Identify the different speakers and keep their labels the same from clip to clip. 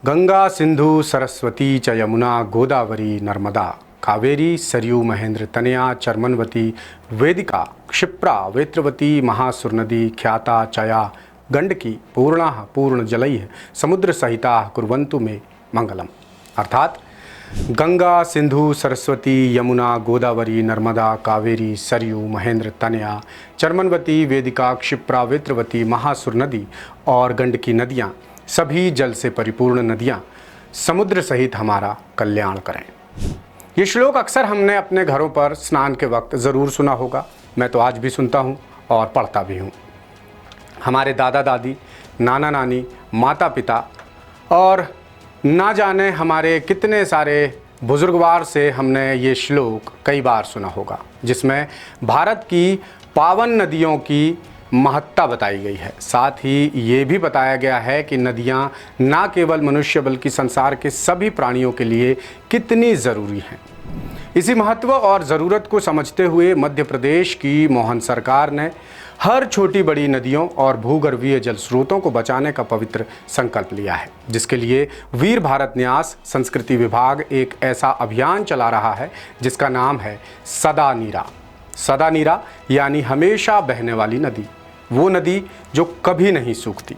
Speaker 1: गंगा सिंधु सरस्वती च यमुना गोदावरी नर्मदा कावेरी सरयू महेंद्र तनया चर्मनवती वेदिका क्षिप्रा वेत्रवती महासुरनदी ख्याता चया गंडकी पूर्णा पूर्ण जलैः समुद्र सहिता कुर्वन्तु मे मंगलम। अर्थात गंगा सिंधु सरस्वती यमुना गोदावरी नर्मदा कावेरी सरयू महेंद्र तनया चर्मनवती वेदिका क्षिप्रा वेत्रवती महासुर नदी और गंडकी नदियाँ सभी जल से परिपूर्ण नदियाँ समुद्र सहित हमारा कल्याण करें। ये श्लोक अक्सर हमने अपने घरों पर स्नान के वक्त ज़रूर सुना होगा। मैं तो आज भी सुनता हूँ और पढ़ता भी हूँ। हमारे दादा दादी, नाना नानी, माता पिता और ना जाने हमारे कितने सारे बुजुर्गवार से हमने ये श्लोक कई बार सुना होगा, जिसमें भारत की पावन नदियों की महत्ता बताई गई है। साथ ही ये भी बताया गया है कि नदियाँ ना केवल मनुष्य बल्कि संसार के सभी प्राणियों के लिए कितनी ज़रूरी हैं। इसी महत्व और ज़रूरत को समझते हुए मध्य प्रदेश की मोहन सरकार ने हर छोटी बड़ी नदियों और भूगर्भीय जल स्रोतों को बचाने का पवित्र संकल्प लिया है, जिसके लिए वीर भारत न्यास संस्कृति विभाग एक ऐसा अभियान चला रहा है जिसका नाम है सदा नीरा। सदा नीरा यानी हमेशा बहने वाली नदी, वो नदी जो कभी नहीं सूखती।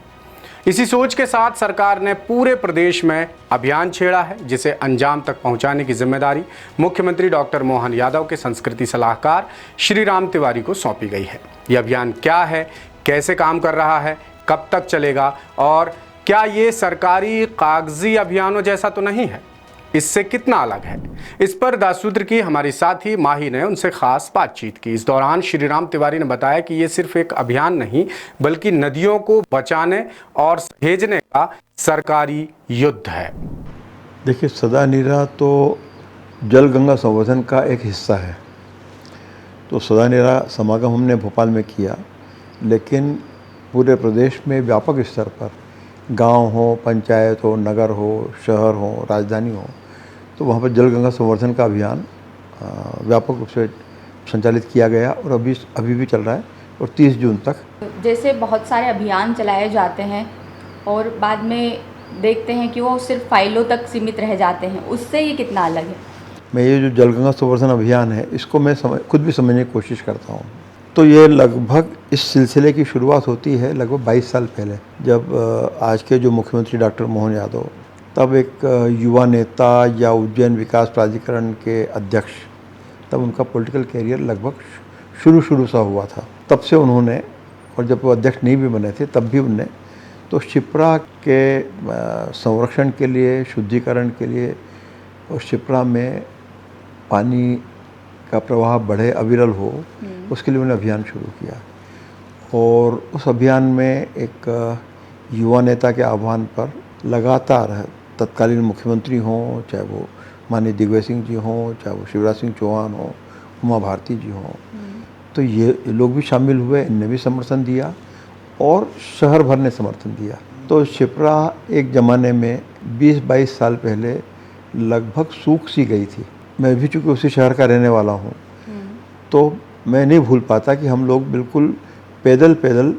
Speaker 1: इसी सोच के साथ सरकार ने पूरे प्रदेश में अभियान छेड़ा है, जिसे अंजाम तक पहुंचाने की जिम्मेदारी मुख्यमंत्री डॉक्टर मोहन यादव के संस्कृति सलाहकार श्री राम तिवारी को सौंपी गई है। ये अभियान क्या है, कैसे काम कर रहा है, कब तक चलेगा और क्या ये सरकारी कागजी अभियानों जैसा तो नहीं है, इससे कितना अलग है, इस पर दासूत्र की हमारी साथी माही ने उनसे खास बातचीत की। इस दौरान श्री राम तिवारी ने बताया कि ये सिर्फ एक अभियान नहीं बल्कि नदियों को बचाने और सहेजने का सरकारी युद्ध है।
Speaker 2: देखिए, सदा नीरा तो जल गंगा संवर्धन का एक हिस्सा है। तो सदा नीरा समागम हमने भोपाल में किया, लेकिन पूरे प्रदेश में व्यापक स्तर पर गांव हो, पंचायत हो, नगर हो, शहर हो, राजधानी हो, तो वहाँ पर जल गंगा संवर्धन का अभियान व्यापक रूप से संचालित किया गया और अभी भी चल रहा है और 30 जून तक।
Speaker 3: जैसे बहुत सारे अभियान चलाए जाते हैं और बाद में देखते हैं कि वो सिर्फ फाइलों तक सीमित रह जाते हैं, उससे ये कितना अलग है?
Speaker 2: मैं ये जो जल गंगा संवर्धन अभियान है, इसको मैं खुद भी समझने की कोशिश करता हूँ। तो ये लगभग इस सिलसिले की शुरुआत होती है लगभग 22 साल पहले, जब आज के जो मुख्यमंत्री डॉक्टर मोहन यादव, तब एक युवा नेता या उज्जैन विकास प्राधिकरण के अध्यक्ष, तब उनका पॉलिटिकल कैरियर लगभग शुरू सा हुआ था। तब से उन्होंने, और जब वो अध्यक्ष नहीं भी बने थे तब भी उनने तो शिप्रा के संरक्षण के लिए, शुद्धिकरण के लिए और शिप्रा में पानी का प्रवाह बढ़े, अविरल हो, उसके लिए उन्होंने अभियान शुरू किया। और उस अभियान में एक युवा नेता के आह्वान पर लगातार तत्कालीन मुख्यमंत्री हों, चाहे वो माननीय दिग्विजय सिंह जी हों, चाहे वो शिवराज सिंह चौहान हों, उमा भारती जी हों, तो ये लोग भी शामिल हुए, इनने भी समर्थन दिया और शहर भर ने समर्थन दिया। तो शिप्रा एक ज़माने में 20-22 साल पहले लगभग सूख सी गई थी। मैं भी चूँकि उसी शहर का रहने वाला हूँ, तो मैं नहीं भूल पाता कि हम लोग बिल्कुल पैदल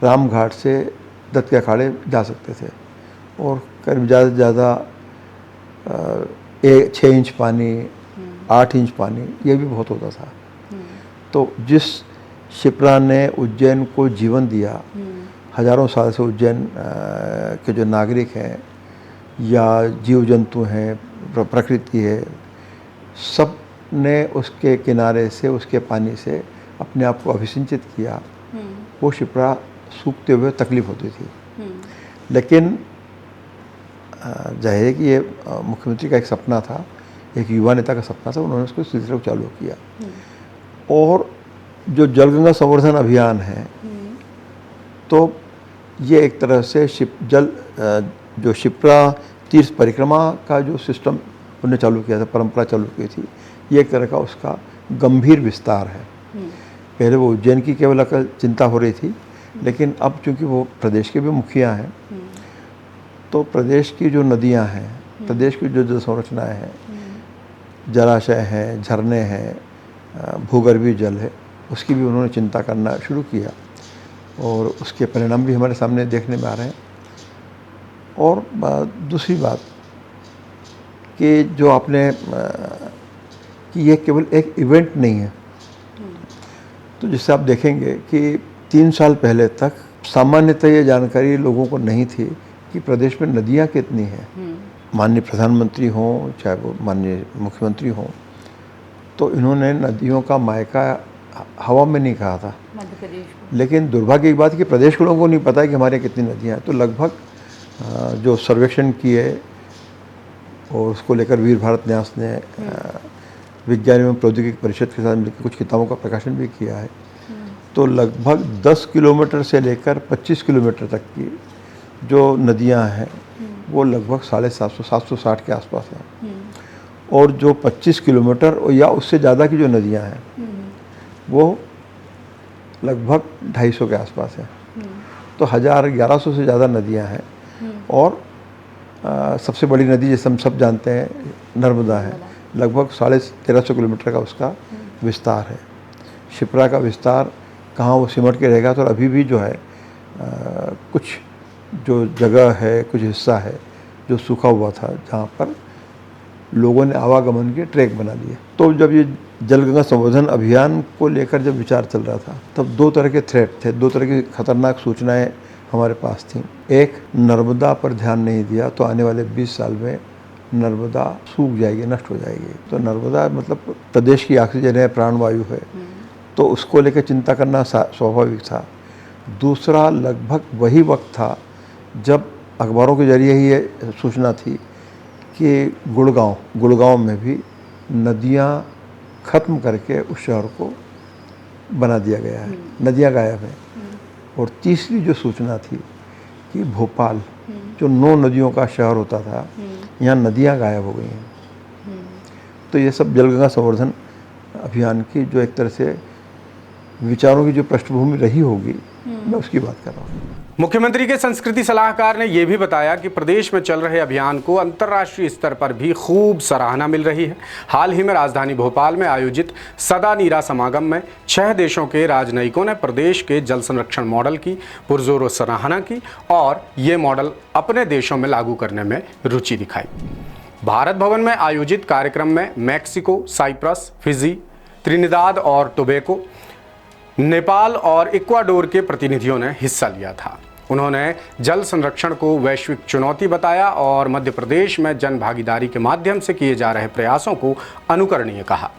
Speaker 2: रामघाट से दत्त के अखाड़े जा सकते थे और करीब ज़्यादा से ज़्यादा 6 इंच पानी, 8 इंच पानी, ये भी बहुत होता था। तो जिस शिप्रा ने उज्जैन को जीवन दिया, हजारों साल से उज्जैन के जो नागरिक हैं या जीव जंतु हैं, प्रकृति है, सब ने उसके किनारे से, उसके पानी से अपने आप को अभिसिंचित किया। वो शिप्रा सूखते हुए तकलीफ होती थी, लेकिन जाहिर है कि ये मुख्यमंत्री का एक सपना था, एक युवा नेता का सपना था, उन्होंने उसको सिलसिले को चालू किया। और जो जल गंगा संवर्धन अभियान है, तो ये एक तरह से जो शिप्रा तीर्थ परिक्रमा का जो सिस्टम उन्होंने चालू किया था, परंपरा चालू की थी, ये एक तरह का उसका गंभीर विस्तार है। पहले वो उज्जैन की केवल चिंता हो रही थी, लेकिन अब चूंकि वो प्रदेश के भी मुखिया हैं, तो प्रदेश की जो नदियां हैं, प्रदेश की जो जल संरचनाएँ हैं, जलाशय हैं, झरने हैं, भूगर्भीय जल है, उसकी भी उन्होंने चिंता करना शुरू किया और उसके परिणाम भी हमारे सामने देखने में आ रहे हैं। और दूसरी बात कि जो आपने कि ये केवल एक इवेंट नहीं है, तो जिससे आप देखेंगे कि 3 साल पहले तक सामान्यतः ये जानकारी लोगों को नहीं थी कि प्रदेश में नदियाँ कितनी हैं। माननीय प्रधानमंत्री हों चाहे वो माननीय मुख्यमंत्री हों, तो इन्होंने नदियों का मायका हवा में नहीं कहा था,
Speaker 3: मध्य प्रदेश को।
Speaker 2: लेकिन दुर्भाग्य की बात है कि प्रदेश के लोगों को नहीं पता है कि हमारे कितनी नदियाँ हैं। तो लगभग जो सर्वेक्षण किए और उसको लेकर वीर भारत न्यास ने विज्ञान एवं प्रौद्योगिकी परिषद के साथ मिलकर कुछ किताबों का प्रकाशन भी किया है। तो लगभग 10 किलोमीटर से लेकर 25 किलोमीटर तक की जो नदियां हैं वो लगभग 750 के आसपास हैं, और जो 25 किलोमीटर या उससे ज़्यादा की जो नदियां हैं वो लगभग 250 के आसपास हैं। तो 1100 से ज़्यादा नदियां हैं, और सबसे बड़ी नदी जैसे हम सब जानते हैं नर्मदा है, लगभग 1350 किलोमीटर का उसका विस्तार है। शिप्रा का विस्तार कहाँ वो सिमट के रहेगा, तो अभी भी जो है कुछ जो जगह है, कुछ हिस्सा है जो सूखा हुआ था, जहाँ पर लोगों ने आवागमन के ट्रैक बना लिए। तो जब ये जलगंगा संवर्धन अभियान को लेकर जब विचार चल रहा था, तब 2 तरह के थ्रेट थे, 2 तरह की खतरनाक सूचनाएं हमारे पास थीं। एक, नर्मदा पर ध्यान नहीं दिया तो आने वाले 20 साल में नर्मदा सूख जाएगी, नष्ट हो जाएगी। तो नर्मदा मतलब प्रदेश की ऑक्सीजन है, प्राणवायु है, तो उसको लेकर चिंता करना स्वाभाविक था। दूसरा, लगभग वही वक्त था जब अखबारों के जरिए ही ये सूचना थी कि गुड़गांव में भी नदियां ख़त्म करके उस शहर को बना दिया गया है, नदियां गायब हैं। और तीसरी जो सूचना थी कि भोपाल जो 9 नदियों का शहर होता था, यहाँ नदियाँ गायब हो गई हैं। तो ये सब जलगंगा संवर्धन अभियान की जो एक तरह से विचारों की जो पृष्ठभूमि रही होगी, मैं उसकी बात कर रहा हूँ।
Speaker 1: मुख्यमंत्री के संस्कृति सलाहकार ने यह भी बताया कि प्रदेश में चल रहे अभियान को अंतर्राष्ट्रीय स्तर पर भी खूब सराहना मिल रही है। हाल ही में राजधानी भोपाल में आयोजित सदा नीरा समागम में 6 देशों के राजनयिकों ने प्रदेश के जल संरक्षण मॉडल की पुरजोर सराहना की और ये मॉडल अपने देशों में लागू करने में रुचि दिखाई। भारत भवन में आयोजित कार्यक्रम में मैक्सिको, साइप्रस, फिजी, त्रिनिदाद और टोबैगो, नेपाल और इक्वाडोर के प्रतिनिधियों ने हिस्सा लिया था। उन्होंने जल संरक्षण को वैश्विक चुनौती बताया और मध्य प्रदेश में जन भागीदारी के माध्यम से किए जा रहे प्रयासों को अनुकरणीय कहा।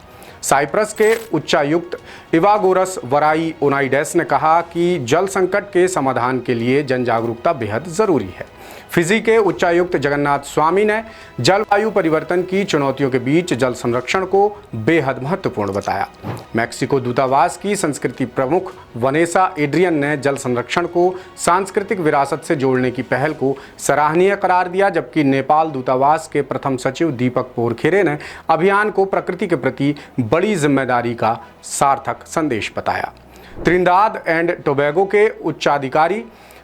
Speaker 1: साइप्रस के उच्चायुक्त इवागोरस वराई ओनाइडेस ने कहा कि जल संकट के समाधान के लिए जन जागरूकता बेहद जरूरी है। फिजी के उच्चायुक्त जगन्नाथ स्वामी ने जलवायु परिवर्तन की चुनौतियों के बीच जल संरक्षण को बेहद महत्वपूर्ण बताया। मैक्सिको दूतावास की संस्कृति प्रमुख वनेसा एड्रियन ने जल संरक्षण को सांस्कृतिक विरासत से जोड़ने की पहल को सराहनीय करार दिया, जबकि नेपाल दूतावास के प्रथम सचिव दीपक पोरखेरे ने अभियान को प्रकृति के प्रति बड़ी जिम्मेदारी का सार्थक संदेश बताया। त्रिनिदाद एंड टोबैगो के उच्चाधिकारी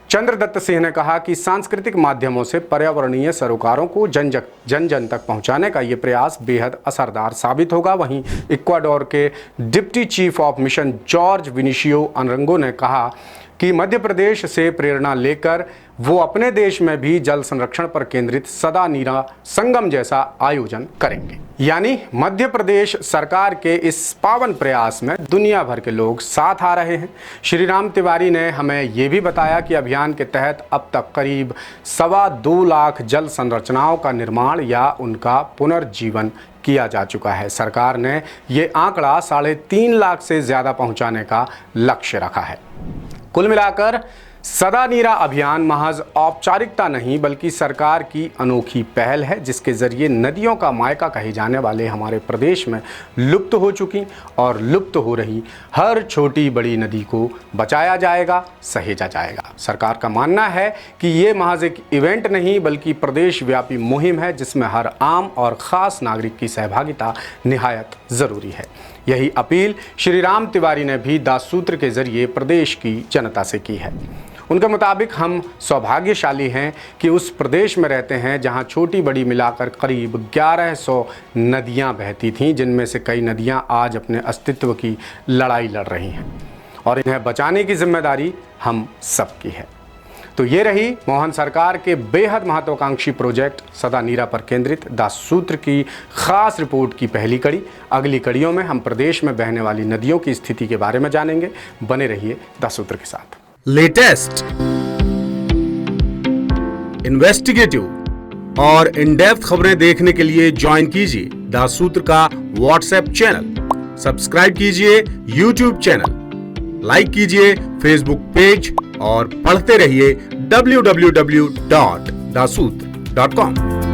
Speaker 1: चंद्रदत्त सिंह ने कहा कि सांस्कृतिक माध्यमों से पर्यावरणीय सरोकारों को जन जन तक पहुंचाने का ये प्रयास बेहद असरदार साबित होगा। वहीं इक्वाडोर के deputy chief of mission George Vinicio Anrango ने कहा कि मध्य प्रदेश से प्रेरणा लेकर वो अपने देश में भी जल संरक्षण पर केंद्रित सदा नीरा संगम जैसा आयोजन करेंगे। यानी मध्य प्रदेश सरकार के इस पावन प्रयास में दुनिया भर के लोग साथ आ रहे हैं। श्री राम तिवारी ने हमें ये भी बताया कि अभियान के तहत अब तक करीब 2.25 लाख जल संरचनाओं का निर्माण या उनका पुनर्जीवन किया जा चुका है। सरकार ने ये आंकड़ा 3.5 लाख से ज़्यादा पहुंचाने का लक्ष्य रखा है। कुल मिलाकर सदा नीरा अभियान महज औपचारिकता नहीं बल्कि सरकार की अनोखी पहल है, जिसके जरिए नदियों का मायका कहे जाने वाले हमारे प्रदेश में लुप्त हो चुकी और लुप्त हो रही हर छोटी बड़ी नदी को बचाया जाएगा, सहेजा जाएगा। सरकार का मानना है कि ये महज एक इवेंट नहीं बल्कि प्रदेश व्यापी मुहिम है, जिसमें हर आम और ख़ास नागरिक की सहभागिता निहायत ज़रूरी है। यही अपील श्री राम तिवारी ने भी दास सूत्र के जरिए प्रदेश की जनता से की है। उनके मुताबिक हम सौभाग्यशाली हैं कि उस प्रदेश में रहते हैं जहां छोटी बड़ी मिलाकर करीब 1100 नदियां बहती थीं, जिनमें से कई नदियां आज अपने अस्तित्व की लड़ाई लड़ रही हैं और इन्हें बचाने की जिम्मेदारी हम सबकी है। तो ये रही मोहन सरकार के बेहद महत्वाकांक्षी प्रोजेक्ट सदा नीरा पर केंद्रित दासूत्र की खास रिपोर्ट की पहली कड़ी। अगली कड़ियों में हम प्रदेश में बहने वाली नदियों की स्थिति के बारे में जानेंगे। बने रहिए दासूत्र के साथ।
Speaker 4: लेटेस्ट, इन्वेस्टिगेटिव और इन डेप्थ खबरें देखने के लिए ज्वाइन कीजिए दासूत्र का व्हाट्सएप चैनल, सब्सक्राइब कीजिए यूट्यूब चैनल, लाइक कीजिए फेसबुक पेज और पढ़ते रहिए www.dasootra.com।